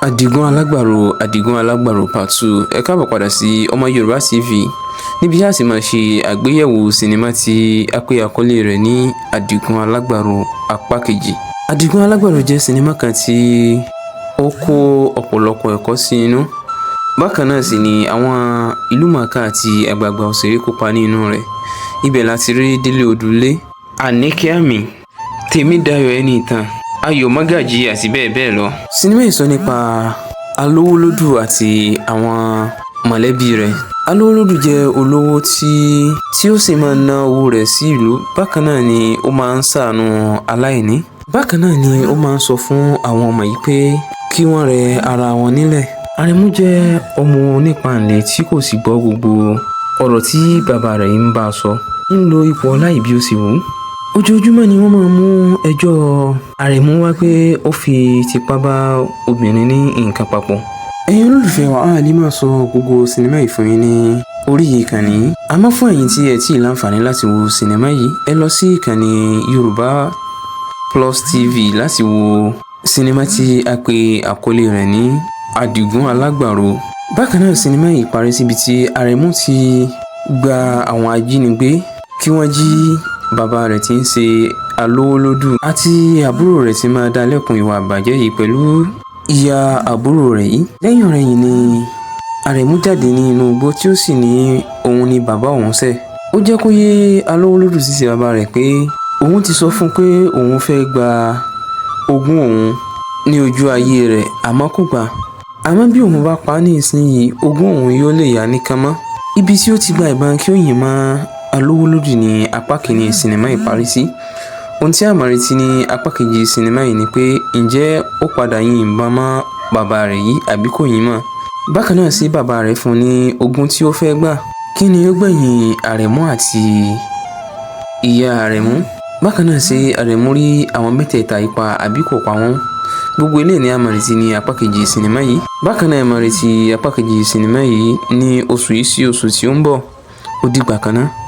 Adigun Alágbàro part 2. Ẹ káàbọ̀ padà sí Ọmọ Yorùbá TV níbi tí a sì máa ṣe àgbéyẹ̀wò sinimá tí a pè àkọlé rẹ̀ ní Adigun Alágbàro apá kejì. Adigun Alágbàro jẹ́ sinimá kan tí ó kó ọ̀pọ̀lọpọ̀ ẹ̀kọ́ sí inú. Bákan náà sì ni àwọn ìlúmọ̀ọ́ká àti àgbààgbà òṣèré kópa nínú rẹ̀. Ibẹ̀ láti rí Délé Odùlé, Àníkẹ́ Àmì, Tèmídayọ̀ Ẹniìtàn, Ayọ̀ Mágàjí àti bẹ́ẹ̀ bẹ́ẹ̀ lọ. Sinimá yìí sọ nípa Alówólódù àti àwọn mọ̀lẹ́bí rẹ̀. Alówólódù jẹ́ olówó tí ó sì máa ń ná owó rẹ̀ sí ìlú. Bákan náà ni ó máa ń ṣàánú aláìní. Bákan náà ni ó máa ń sọ fún àwọn ọmọ yìí pé kí wọ́n rẹ ara wọn nílẹ̀. Àrẹ̀mú jẹ́ ọmọ onípàǹlẹ̀ tí kò sì gbọ́ gbogbo ọ̀rọ̀ tí bàbá rẹ̀ ń bá a sọ. Ń lo ipò ọlá yìí bí ó sì wù ú. Ojoojúmọ́ ni wọ́n máa ń mú ẹjọ́ Àrẹ̀mú wá pé ó fi tipá bá obìnrin ní nǹkan papọ̀. Ẹ̀yin olólùfẹ́ wa, a lè máa sọ gbogbo sinimá yìí fún yín ní orí ìkànnì yìí. Àmọ́ fún ẹ̀yin tí ẹ tí ì láǹfààní láti wo sinimá yìí, ẹ lọ sí ìkànnì Yorùbá Plus TV láti wo sinimá tí a pè àkọlé rẹ̀ ní Adigun Alágbàro. Bákan náà sinimá yìí parí síbi tí Àrẹ̀mú ti gba àwọn ajínigbé kí wọ́n jí bàbá rẹ̀ tí ń ṣe Alówólódù àti àbúrò rẹ̀ tí máa dá lẹ́kùn ìwà àbàjẹ́ yìí pẹ̀lú ìyá àbúrò rẹ̀ yìí. Lẹ́yìn ọ̀rẹ́ yìí ni Àrẹ̀mú jáde ní inú igbó tí ó sì ní òun ni bàbá òun ṣẹ̀. Ó jẹ́ kó yé Alówólódù tí ṣe bàbá rẹ̀ pé òun ti sọ fún un pé òun fẹ́ gba ogún òun ní ojú ayé rẹ̀ àmọ́ kò gbà. Àmọ́ bí òun bá pa á ní ìsinyìí, ogún òun yóò lè yá ní kánmọ́. Ibi tí ó ti gba ìbọn kí ó yìn mọ́ Alówólódù ní apá kìíní sinimá yìí parí sí. Ohun tí a máa retí ní apá kejì sinimá yìí ni pé ǹjẹ́ ó padà yin ìbọn mọ́ bàbá rẹ̀ yìí àbí kò yin mọ́. Bákan náà sí bàbá rẹ̀ fún ní ogún tí ó fẹ́ gbà. Kí ni ó gbẹ̀yìn Àrẹ̀mú àti ìyá Àrẹ̀mú? Bákan náà sí Àrẹ̀mú rí àwọn mẹ́tẹ̀ẹ̀ta ipa àbí kò pa wọ́n? Gbogbo eléyìí ni a máa retí ní apá kejì sinimá yìí. Bákan náà a máa retí apá kejì sinimá yìí ní oṣù yìí sí oṣù tí ó ń bọ̀. Ó dìgbà kan náà.